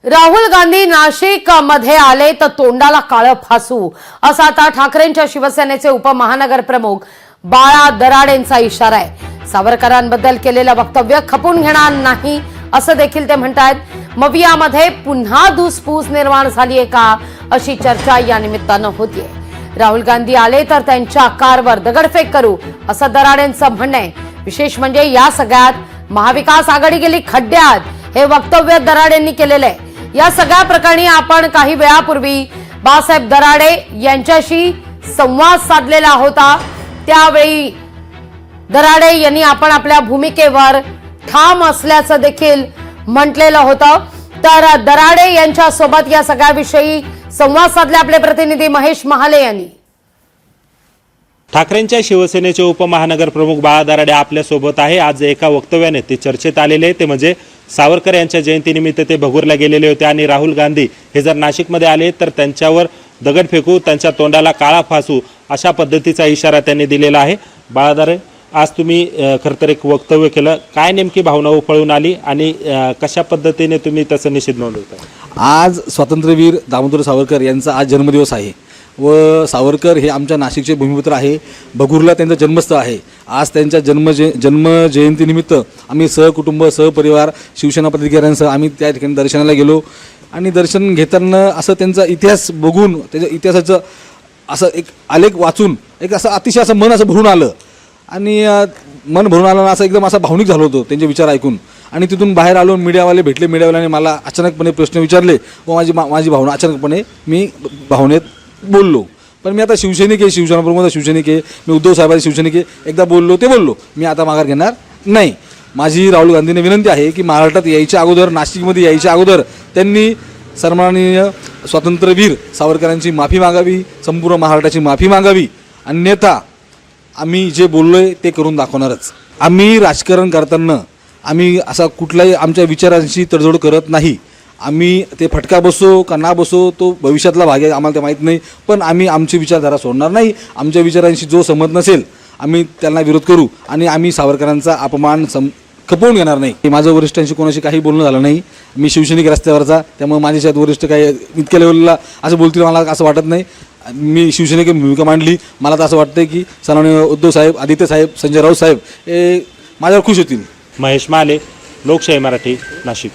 राहुल गांधी नाशिक मध्ये आले तर तोंडाला काळं फासू असा आता ठाकरेंच्या शिवसेनेचे उपमहानगर प्रमुख बाळा दराडेंचा इशारा आहे। सावरकरांबद्दल केलेलं वक्तव्य खपून घेणार नाही असं देखील ते म्हणतात। मवियामध्ये पुन्हा धुसफूस निर्माण झालीये का अशी चर्चा या निमित्तानं होतीये। राहुल गांधी आले तर त्यांच्या कारवर दगडफेक करू असं दराडेंचं म्हणणं आहे। विशेष म्हणजे या सगळ्यात महाविकास आघाडी गेली खड्ड्यात हे वक्तव्य दराडेंनी केलेलं आहे। या सगळ्या प्रकरणी आपण काही वेळापूर्वी बाळासाहेब दराडे यांच्याशी संवाद साधलेला होता। त्यावेळी दराडे यांनी आपण आपल्या भूमिकेवर ठाम असल्याचं देखील म्हटलेलं होतं। तर दराडे यांच्या सोबत या सगळ्याविषयी संवाद साधले आपले प्रतिनिधी महेश महाले यांनी। ठाकरेंच्या शिवसेनेचे उपमहानगर प्रमुख बाळा दराडे आपल्या सोबत आहे। आज एका वक्तव्याने ते चर्चेत आलेले आहे। ते म्हणजे सावरकर यांच्या जयंतीनिमित्त ते भगूरला गेलेले होते आणि राहुल गांधी हे जर नाशिकमध्ये आले तर त्यांच्यावर दगड फेकू, त्यांच्या तोंडाला काळा फासू अशा पद्धतीचा इशारा त्यांनी दिलेला आहे। बाळा दराडे, आज तुम्ही खरं तर एक वक्तव्य केलं, काय नेमकी भावना उफळून आली आणि कशा पद्धतीने तुम्ही त्याचा निषेध नोंदवता? आज स्वातंत्र्यवीर दामोदर सावरकर यांचा आज जन्मदिवस आहे व सावरकर हे आमच्या नाशिकचे भूमिपुत्र आहे। भगूरला त्यांचं जन्मस्थळ आहे। आज त्यांच्या जयंतीनिमित्त आम्ही सहकुटुंब सहपरिवार शिवसेना पदाधिकाऱ्यांसह आम्ही त्या ठिकाणी दर्शनाला गेलो आणि दर्शन घेताना असं त्यांचा इतिहास बघून त्याच्या इतिहासाचं असं एक आलेख वाचून एक असं अतिशय असं मन असं भरून आलं आणि मन भरून आलं असं एकदम असं भावनिक झालो होतो त्यांचे विचार ऐकून। आणि तिथून बाहेर आलो, मीडियावाले भेटले, मीडियावाल्याने मला अचानकपणे प्रश्न विचारले व माझी भावना अचानकपणे मी भावनेत बोललो। पण मी आता शिवसैनिक आहे, शिवसेना प्रमुख शिवसैनिक आहे, मी उद्धव साहेबांचे शिवसैनिक आहे, एकदा बोललो ते बोललो, मी आता माघार घेणार नाही। माझी राहुल गांधींना विनंती आहे की महाराष्ट्रात यायच्या अगोदर, नाशिकमध्ये यायच्या अगोदर त्यांनी सन्माननीय स्वातंत्र्यवीर सावरकरांची माफी मागावी, संपूर्ण महाराष्ट्राची माफी मागावी, अन्यथा आम्ही जे बोललोय ते करून दाखवणारच। आम्ही राजकारण करताना आम्ही असा कुठलाही आमच्या विचारांशी तडजोड करत नाही। आम्ही ते फटका बसो का ना बसो तो भविष्यातला भाग आहे, आम्हाला ते माहीत नाही, पण आम्ही आमची विचारधारा सोडणार नाही। आमच्या विचारांशी जो सहमत नसेल आम्ही त्यांना विरोध करू आणि आम्ही सावरकरांचा अपमान खपवून घेणार नाही। माझं वरिष्ठांशी कोणाशी काही बोलणं झालं नाही। मी शिवसैनिक रस्त्यावरचा, त्यामुळे माझ्याच्यात वरिष्ठ काही इतक्या लेवलला असं बोलतील मला असं वाटत नाही। मी शिवसेनेची भूमिका मांडली, मला तर असं वाटतं की सन्माननीय उद्धव साहेब, आदित्य साहेब, संजय राऊत साहेब हे माझ्यावर खुश होतील। महेश महाले, लोकशाही मराठी, नाशिक।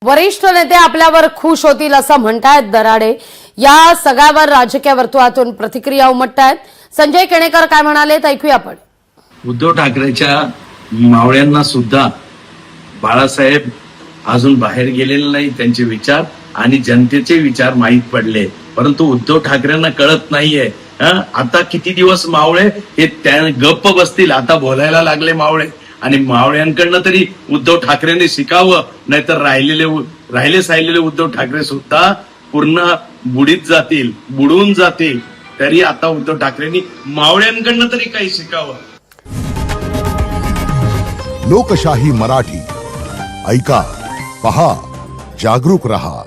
वरिष्ठ नेते आपल्यावर खुश होतील असं म्हणतायत दराडे। या सगळ्यावर राजकीय वर्तुळातून प्रतिक्रिया उमटतायत। संजय केणेकर काय म्हणाले ते ऐकूया आपण। उद्धव ठाकरेच्या मावळ्यांना सुद्धा बाळासाहेब अजून बाहेर गेलेले नाही, त्यांचे विचार आणि जनतेचे विचार माहीत पडले, परंतु उद्धव ठाकरेंना कळत नाहीये। आता किती दिवस मावळे हे त्या गप्प बसतील, आता बोलायला लागले मावळे आणि मावळ्यांकडनं तरी उद्धव ठाकरेंनी शिकावं, नाहीतर राहिले साहिलेले उद्धव ठाकरे सुद्धा पूर्ण बुडून जातील। तरी आता उद्धव ठाकरेंनी मावळ्यांकडनं तरी काही शिकावं। लोकशाही मराठी ऐका, पहा, जागरूक रहा।